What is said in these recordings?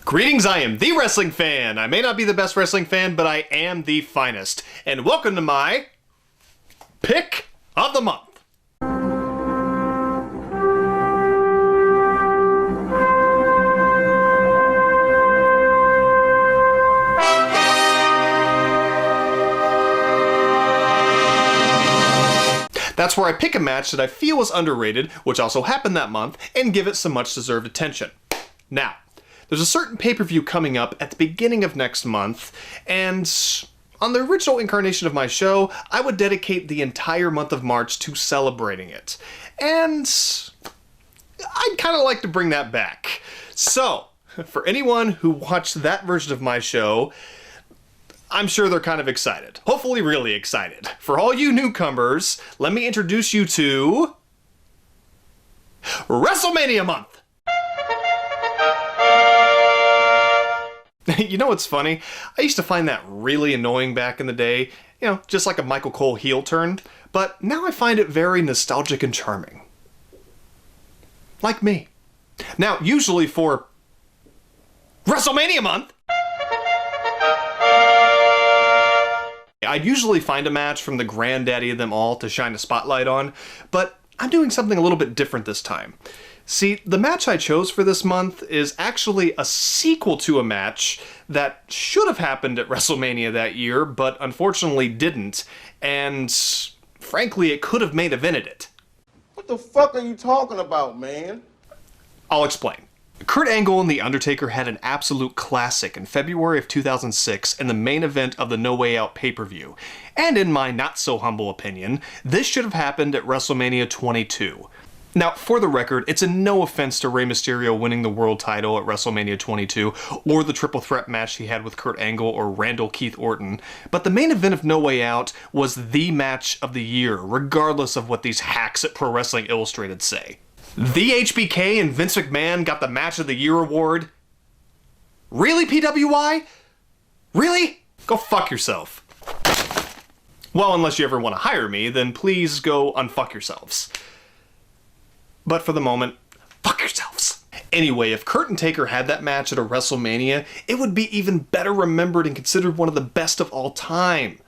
Greetings, I am the wrestling fan. I may not be the best wrestling fan, but I am the finest. And welcome to my pick of the month. That's where I pick a match that I feel is underrated, which also happened that month, and give it some much deserved attention. Now, there's a certain pay-per-view coming up at the beginning of next month, and on the original incarnation of my show, I would dedicate the entire month of March to celebrating it. And I'd kind of like to bring that back. So, for anyone who watched that version of my show, I'm sure they're kind of excited. Hopefully really excited. For all you newcomers, let me introduce you to WrestleMania Month! You know what's funny? I used to find that really annoying back in the day, you know, just like a Michael Cole heel turn, but now I find it very nostalgic and charming. Like me. Now, usually for WrestleMania Month, I'd usually find a match from the granddaddy of them all to shine a spotlight on, but I'm doing something a little bit different this time. See, the match I chose for this month is actually a sequel to a match that should have happened at WrestleMania that year, but unfortunately didn't, and frankly, it could have main evented it. What the fuck are you talking about, man? I'll explain. Kurt Angle and The Undertaker had an absolute classic in February of 2006 in the main event of the No Way Out pay-per-view, and in my not-so-humble opinion, this should have happened at WrestleMania 22. Now, for the record, it's a no offense to Rey Mysterio winning the world title at WrestleMania 22, or the triple threat match he had with Kurt Angle or Randall Keith Orton, but the main event of No Way Out was the match of the year, regardless of what these hacks at Pro Wrestling Illustrated say. The HBK and Vince McMahon got the Match of the Year award? Really, PWI? Really? Go fuck yourself. Well, unless you ever want to hire me, then please go unfuck yourselves. But for the moment, fuck yourselves. Anyway, if Kurt and Taker had that match at a WrestleMania, it would be even better remembered and considered one of the best of all time.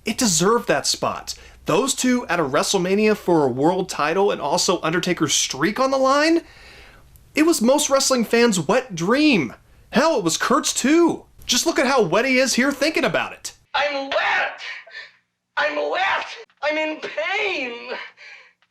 It deserved that spot. Those two at a WrestleMania for a world title and also Undertaker's streak on the line? It was most wrestling fans' wet dream. Hell, it was Kurt's too. Just look at how wet he is here thinking about it. I'm wet! I'm wet! I'm in pain!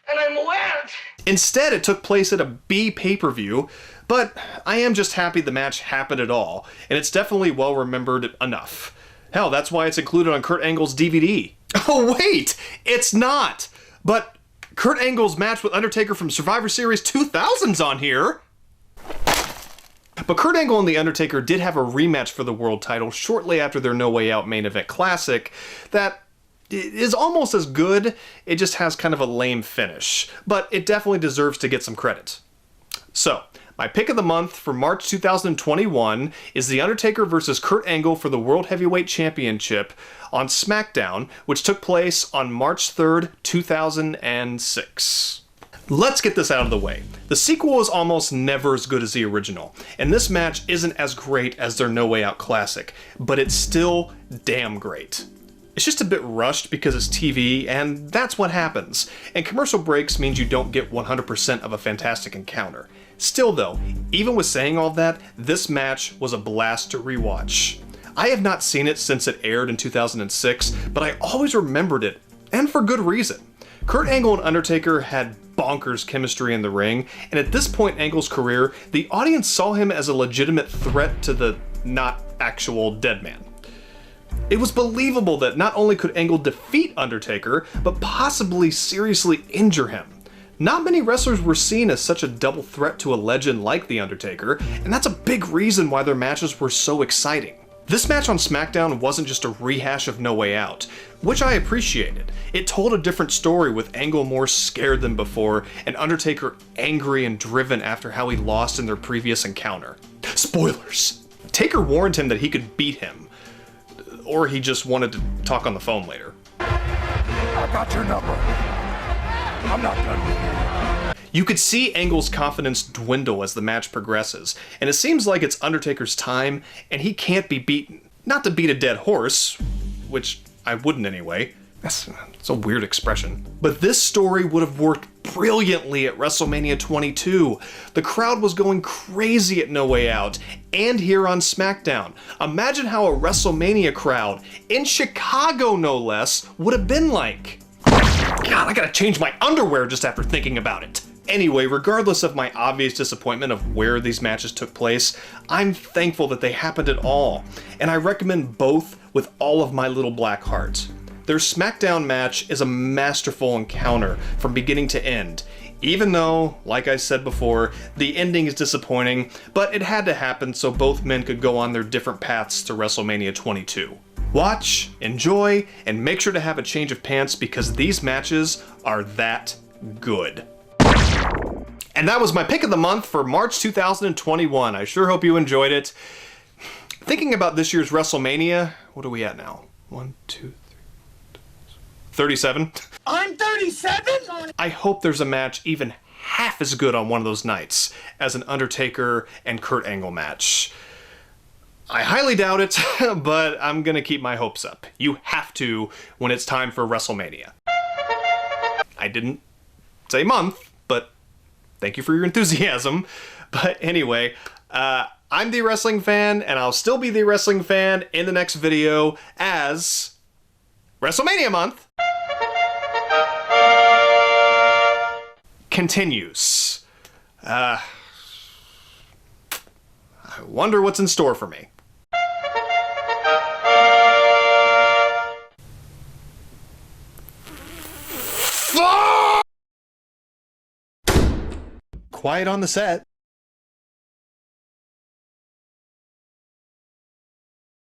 And I'm wet! Instead, it took place at a B pay-per-view, but I am just happy the match happened at all, and it's definitely well remembered enough. Hell, that's why it's included on Kurt Angle's DVD. Oh wait, it's not! But Kurt Angle's match with Undertaker from Survivor Series 2000's on here! But Kurt Angle and The Undertaker did have a rematch for the world title shortly after their No Way Out main event classic that is almost as good, it just has kind of a lame finish, but it definitely deserves to get some credit. So, my pick of the month for March 2021 is The Undertaker vs. Kurt Angle for the World Heavyweight Championship on Smackdown, which took place on March 3rd, 2006. Let's get this out of the way. The sequel is almost never as good as the original, and this match isn't as great as their No Way Out classic, but it's still damn great. It's just a bit rushed because it's TV, and that's what happens. And commercial breaks means you don't get 100% of a fantastic encounter. Still though, even with saying all that, this match was a blast to rewatch. I have not seen it since it aired in 2006, but I always remembered it, and for good reason. Kurt Angle and Undertaker had bonkers chemistry in the ring, and at this point in Angle's career, the audience saw him as a legitimate threat to the not actual dead man. It was believable that not only could Angle defeat Undertaker, but possibly seriously injure him. Not many wrestlers were seen as such a double threat to a legend like The Undertaker, and that's a big reason why their matches were so exciting. This match on Smackdown wasn't just a rehash of No Way Out, which I appreciated. It told a different story with Angle more scared than before, and Undertaker angry and driven after how he lost in their previous encounter. Spoilers! Taker warned him that he could beat him, or he just wanted to talk on the phone later. I got your number. I'm not done with you. You could see Angle's confidence dwindle as the match progresses, and it seems like it's Undertaker's time, and he can't be beaten. Not to beat a dead horse, which I wouldn't anyway. That's a weird expression. But this story would have worked brilliantly at WrestleMania 22. The crowd was going crazy at No Way Out, and here on Smackdown. Imagine how a WrestleMania crowd, in Chicago no less, would have been like. God, I gotta change my underwear just after thinking about it. Anyway, regardless of my obvious disappointment of where these matches took place, I'm thankful that they happened at all, and I recommend both with all of my little black heart. Their SmackDown match is a masterful encounter from beginning to end, even though, like I said before, the ending is disappointing, but it had to happen so both men could go on their different paths to WrestleMania 22. Watch, enjoy, and make sure to have a change of pants because these matches are that good. And that was my pick of the month for March 2021. I sure hope you enjoyed it. Thinking about this year's WrestleMania, what are we at now? 1, 2, 37? I'm 37? I hope there's a match even half as good on one of those nights as an Undertaker and Kurt Angle match. I highly doubt it, but I'm gonna keep my hopes up. You have to when it's time for WrestleMania. I didn't say month, but thank you for your enthusiasm. But anyway, I'm the Wrestling Fan, and I'll still be the Wrestling Fan in the next video as WrestleMania month continues. I wonder what's in store for me. Quiet on the set.